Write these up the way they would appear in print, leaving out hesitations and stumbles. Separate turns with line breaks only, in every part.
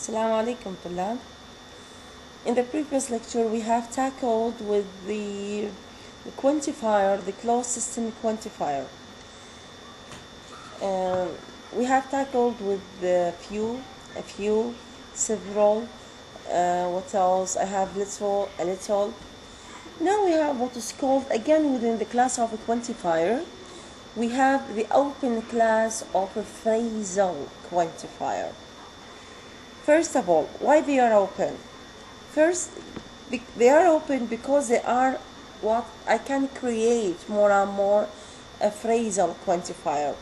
Assalamu alaikum طلاب. In the previous lecture we have tackled with the quantifier, the closed system quantifier. We have tackled with a few, several, what else? I have a little. Now we have what is called, again within the class of a quantifier, we have the open class of a phrasal quantifier. First of all, why they are open? First, they are open because they are what I can create more and more a phrasal quantifier.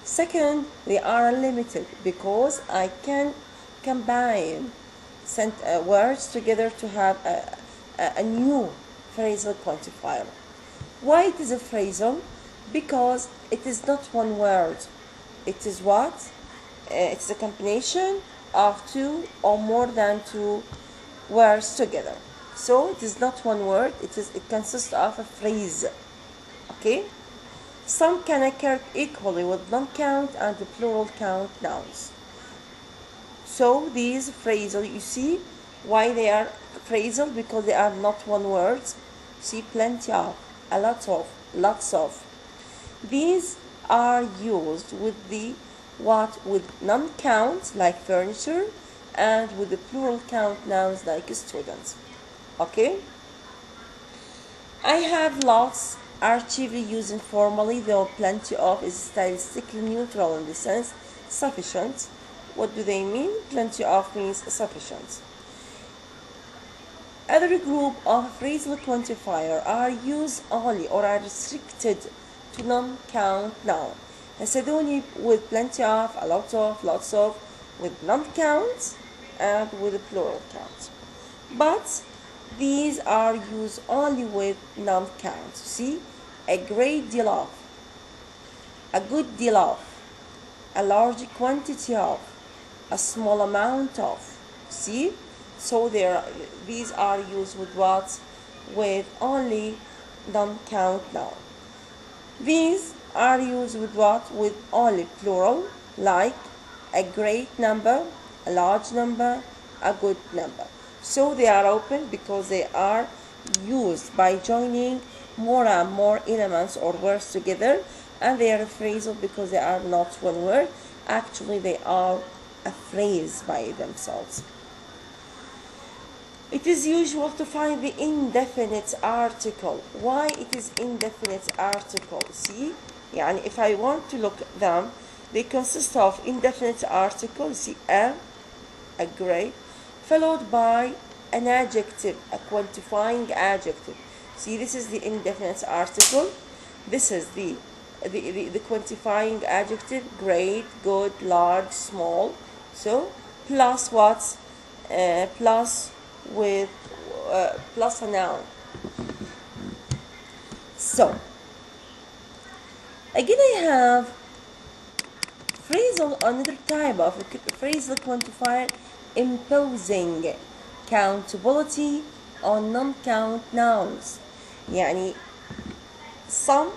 Second, they are limited because I can combine words together to have a new phrasal quantifier. Why it is a phrasal? Because it is not one word. It is what? It's a combination of two or more than two words together. So it is not one word, it consists of a phrase. Okay? Some can occur equally with non-count and the plural count nouns. So these phrasal, you see why they are phrasal? Because they are not one word. See, plenty of, a lot of, lots of. These are used with the with non-count like furniture and with the plural count nouns like students. Okay? I have lots are chiefly used informally, though plenty of is stylistically neutral in the sense sufficient. What do they mean? Plenty of means sufficient. Other group of phrasal quantifier are used only or are restricted to non-count noun. Hesiodony with plenty of, a lot of, lots of, with non-count and with a plural count. But these are used only with non-count. See, a great deal of, a good deal of, a large quantity of, a small amount of. See, so these are used with what? With only non-count noun. These are used with what? With only plural, like a great number, a large number, a good number. So they are open because they are used by joining more and more elements or words together, and they are phrasal because they are not one word. Actually, they are a phrase by themselves. It is usual to find the indefinite article. Why it is indefinite article? See, يعني if I want to look at them, they consist of indefinite article, see, a great, followed by an adjective, a quantifying adjective. See, this is the indefinite article. This is the quantifying adjective, great, good, large, small. So, plus what? Plus with plus a noun. So, again I have phrasal, another type of phrasal quantifier imposing countability on non-count nouns. يعني some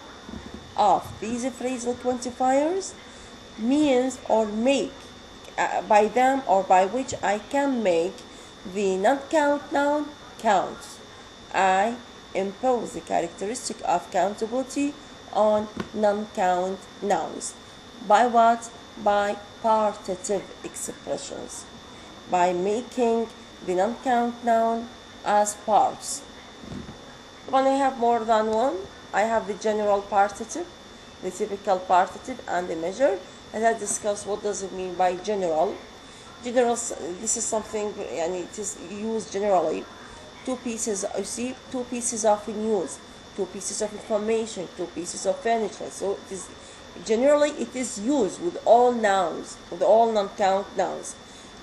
of these phrasal quantifiers means or make by them or by which I can make the non-count noun count. I impose the characteristic of countability on non-count nouns. By what? By partitive expressions. By making the non-count noun as parts. When I have more than one, I have the general partitive, the typical partitive, and the measure. And I discuss what does it mean by general. General, this is something, and it is used generally. Two pieces, you see, two pieces often used, two pieces of information, two pieces of furniture. So it is generally it is used with all nouns, with all non-count nouns.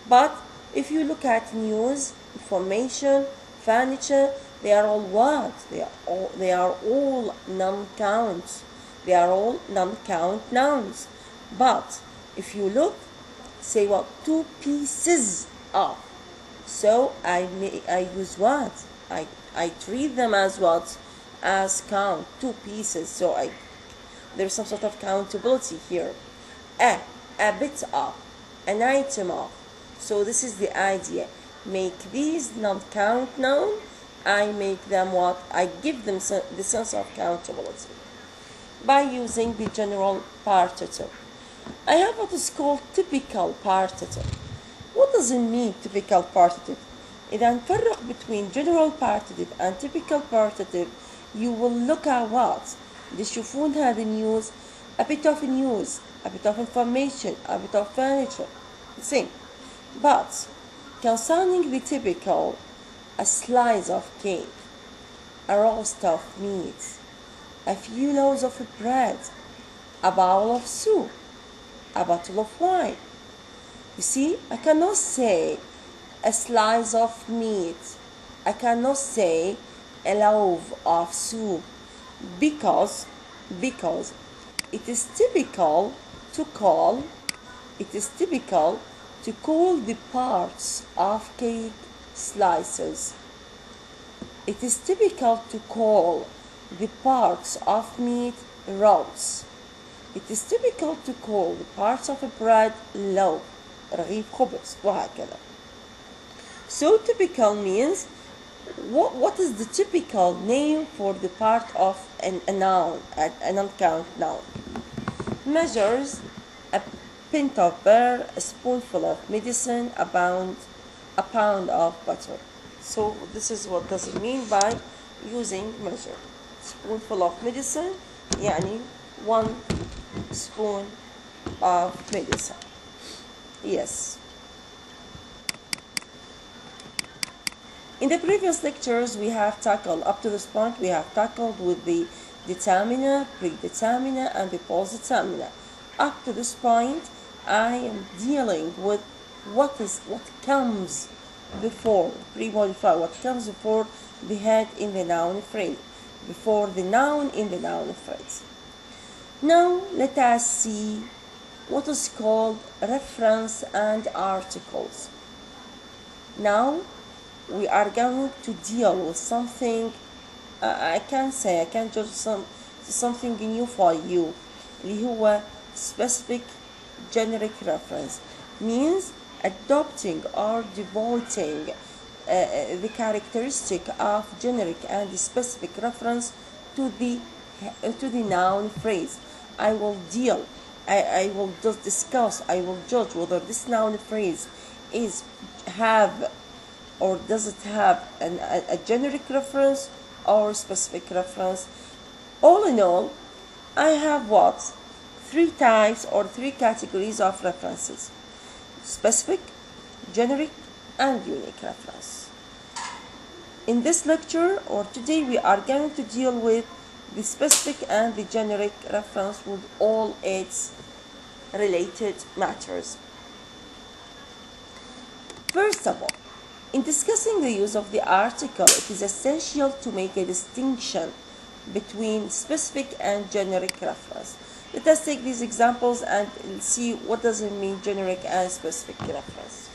But if you look at news, information, furniture, they are all what? They are all non-count. They are all non-count nouns. But if you look, say what? Two pieces of. So I use what? I treat them as what? As count. Two pieces. So there's some sort of countability here. A bit of, an item of. So this is the idea. Make these non-count noun. I make them what? I give them the sense of countability by using the general particle. I have what is called typical particle. What does it mean, typical particle? إذا نفرق between general particle and typical particle, you will look at what? تشوفون هذا news, a bit of news, a bit of information, a bit of furniture. Same. But concerning the typical, a slice of cake, a roast of meat, a few loaves of bread, a bowl of soup, a bottle of wine. You see, I cannot say a slice of meat. I cannot say a loaf of soup because it is typical to call the parts of cake slices. It is typical to call the parts of meat rolls. It is typical to call the parts of bread loaf, رغيف خبز وهكذا. So typical means what is the typical name for the part of a noun, a non-count noun? Measures a pint of butter, a spoonful of medicine, a pound of butter. So this is what does it mean by using measure. Spoonful of medicine, يعني 1 spoon of medicine. Yes. In the previous lectures, we have tackled, up to this point, we have tackled with the determiner, predeterminer, and the postdeterminer. Up to this point, I am dealing with what comes before, pre-modifier, what comes before the head in the noun phrase, before the noun in the noun phrase. Now, let us see what is called reference and articles. Now, we are going to deal with something, I can judge something new for you, اللي هو specific generic reference, means adopting or devoting the characteristic of generic and specific reference to the noun phrase. I will just discuss, I will judge whether this noun phrase have or does it have a generic reference or specific reference. All in all, I have what? 3 types or 3 categories of references: specific, generic, and unique reference. In this lecture or today, we are going to deal with the specific and the generic reference with all its related matters. First of all, in discussing the use of the article, it is essential to make a distinction between specific and generic reference. Let us take these examples and see what does it mean, generic and specific reference.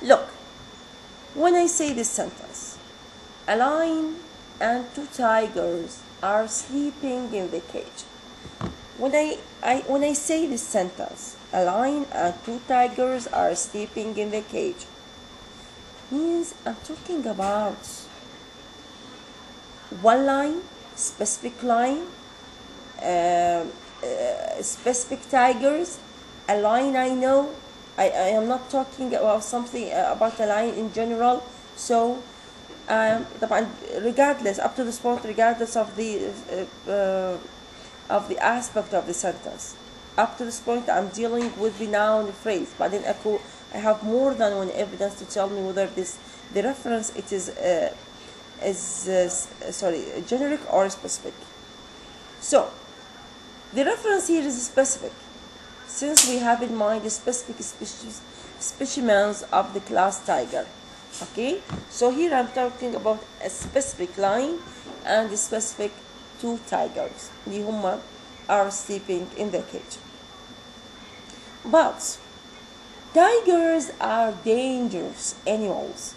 Look, when I say this sentence, a lion and 2 tigers are sleeping in the cage. When I say this sentence, a lion and 2 tigers are sleeping in the cage, means I'm talking about one lion, specific lion, specific tigers. A lion, I know, I am not talking about something about a lion in general. So طبعا regardless, up to this point, regardless of the aspect of the sentence, up to this point I'm dealing with the noun phrase, but then I have more than one evidence to tell me whether the reference it is generic or specific. So the reference here is specific, since we have in mind the specific specimens of the class tiger. Okay, so here I'm talking about a specific lion and a specific 2 tigers اللي هم are sleeping in the cage. But tigers are dangerous animals.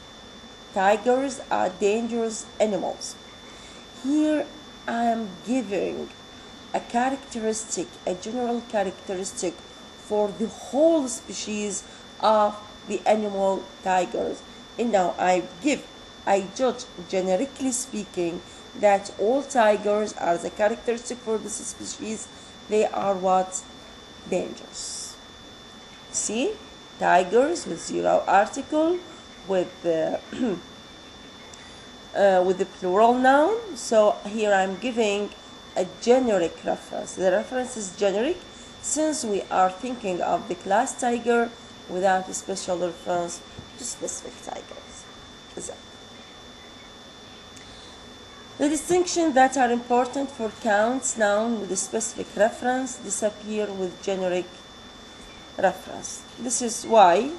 Tigers are dangerous animals. Here I am giving a characteristic, a general characteristic for the whole species of the animal tigers. And now I judge generically speaking that all tigers are the characteristic for this species. They are what? Dangerous. See? Tigers with zero article, with the with the plural noun. So here I'm giving a generic reference. The reference is generic since we are thinking of the class tiger without a special reference to specific tigers. Exactly. The distinctions that are important for counts noun with a specific reference disappear with generic reference. This is why,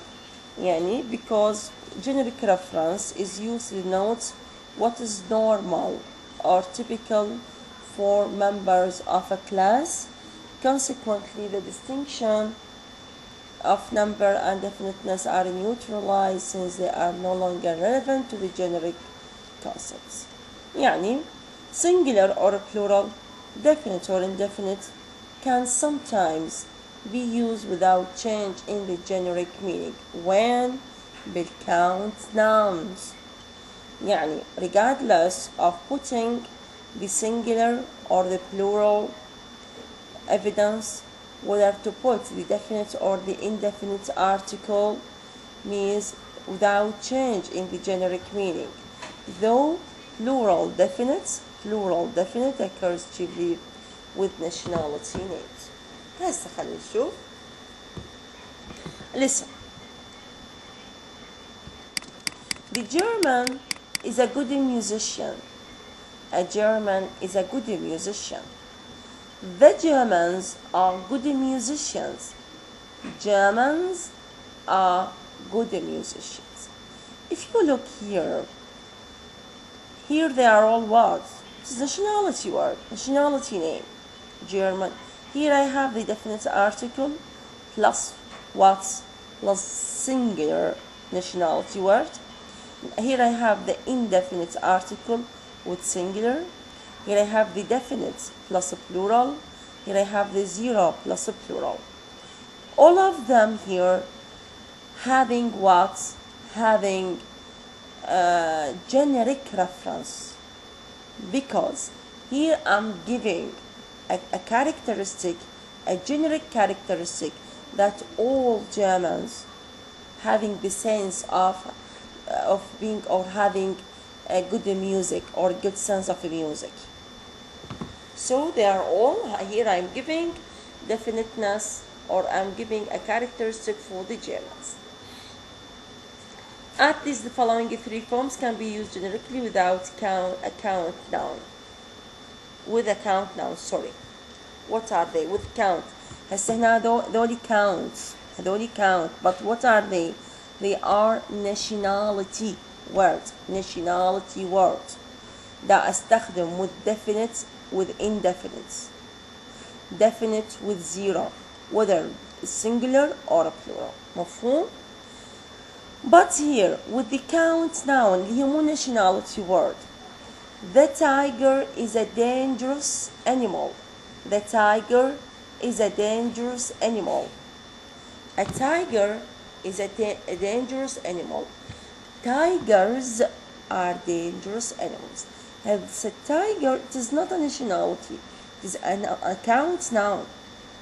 because generic reference is used to denote what is normal or typical for members of a class. Consequently, the distinction of number and definiteness are neutralized since they are no longer relevant to the generic concepts. Singular or plural, definite or indefinite, can sometimes be used without change in the generic meaning when بالcount nouns. Regardless of putting the singular or the plural evidence, whether to put the definite or the indefinite article means without change in the generic meaning, though plural definite occurs chiefly with nationality names. هسه خلينا نشوف. Listen. The German is a good musician. A German is a good musician. The Germans are good musicians. Germans are good musicians. If you look here they are all words. It's nationality word, nationality name. German. Here I have the definite article plus what? Plus singular nationality word. Here I have the indefinite article with singular. Here I have the definite plus a plural. Here I have the zero plus a plural. All of them here having what? Having generic reference, because here I'm giving a characteristic, a generic characteristic that all Germans having the sense of being or having a good music or good sense of music. So they are all, here I'm giving definiteness or I'm giving a characteristic for the Germans. At least the following three forms can be used generically without a count noun. With a count noun, sorry. What are they? With count. هسه هنا هذول count. But what are they? They are nationality words. Nationality words. ده استخدم with definite with indefinite. Definite with zero. Whether singular or a plural. مفهوم؟ But here, with the count noun, اللي هو nationality word, the tiger is a dangerous animal. The tiger is a dangerous animal. A tiger is a dangerous animal. Tigers are dangerous animals. As a tiger, it is not a nationality. It is a count noun.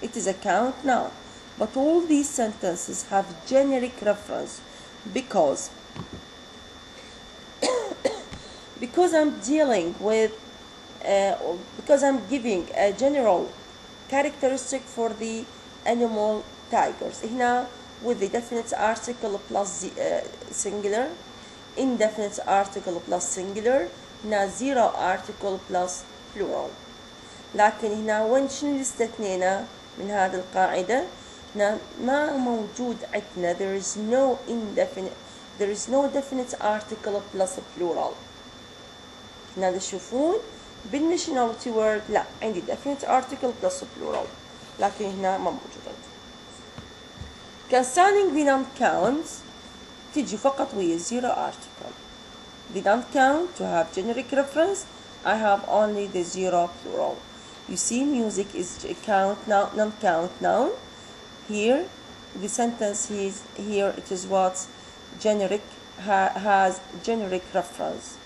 It is a count noun. But all these sentences have generic reference because I'm dealing with because I'm giving a general characteristic for the animal tigers. هنا with the definite article plus the singular, indefinite article plus singular, هنا zero article plus plural. لكن هنا وين شنو اللي استثنينا من هذه القاعدة؟ هنا ما موجود عندنا there is no definite article plus a plural. هنا تشوفون بالnationality word لا عندي definite article plus a plural، لكن هنا ما موجود عندي. concerning the non-count تجي فقط ويا zero article. The non-count to have generic reference I have only the zero plural. You see music is count noun, non-count noun. Here, the sentence is here. It is what generic has generic reference.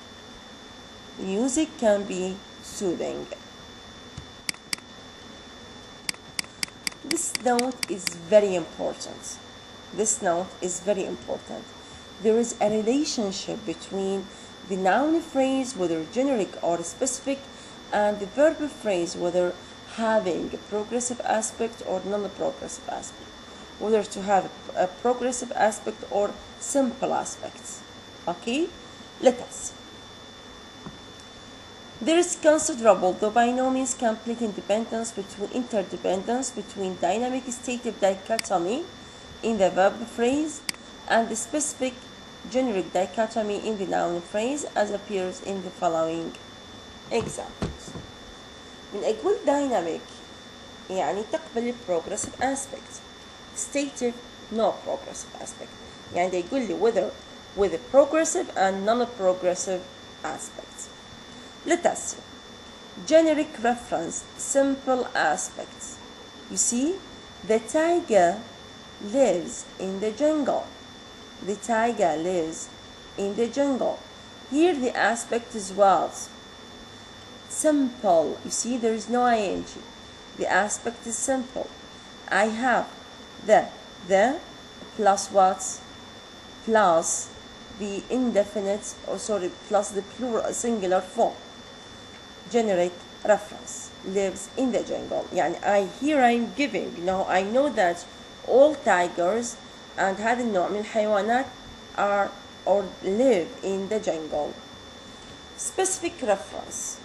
Music can be soothing. This note is very important. This note is very important. There is a relationship between the noun phrase, whether generic or specific, and the verb phrase, whether having a progressive aspect or non-progressive aspect, whether to have a progressive aspect or simple aspects. Okay, let us see. There is considerable, though by no means complete, interdependence between dynamic stative dichotomy in the verb phrase and the specific generic dichotomy in the noun phrase, as appears in the following examples. من أقول dynamic يعني تقبل progressive aspect. Stative no progressive aspect. يعني they يقول لي whether with a progressive and non-progressive aspects. Let us see. Generic reference, simple aspects. You see, the tiger lives in the jungle. The tiger lives in the jungle. Here the aspect is what? Simple. You see, there is no ing. The aspect is simple. I have the plus what? Plus the indefinite, plus the plural singular form. Generic reference, lives in the jungle. يعني here I'm giving, I know that all tigers and هذا النوع من الحيوانات are or live in the jungle. Specific reference,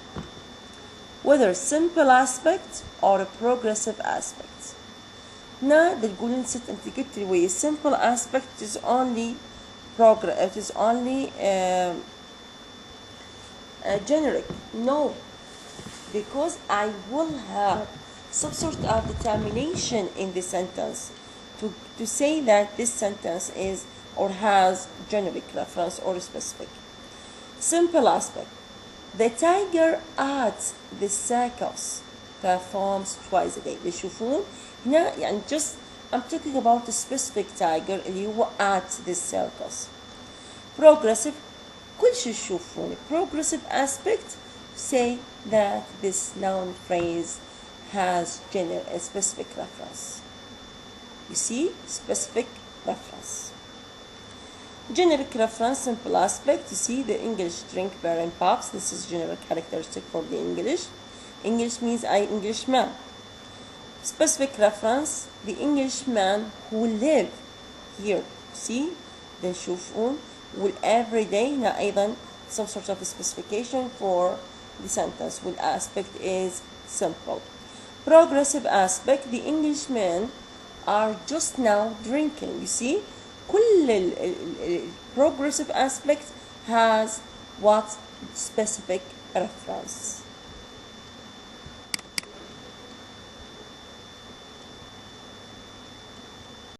whether simple aspect or a progressive aspect. هنا بتقول نسيت انت قلت لي simple aspect is only generic. No, because I will have some sort of determination in the sentence to say that this sentence is or has generic reference or specific. Simple aspect. The tiger at the circus performs twice a day. بيشوفون هنا يعني just I'm talking about a specific tiger اللي هو at the circus. Progressive كل شيء تشوفونه. Progressive aspect say that this noun phrase has a specific reference. You see, specific reference. Generic reference, simple aspect. You see, the English drink beer and pubs. This is general characteristic for the English. English means Englishman. Specific reference, the Englishman who live here. See, then نشوفون will every day. هنا أيضا some sort of specification for the sentence. Will aspect is simple. Progressive aspect, the Englishmen are just now drinking. You see, كل progressive aspect has what? Specific reference.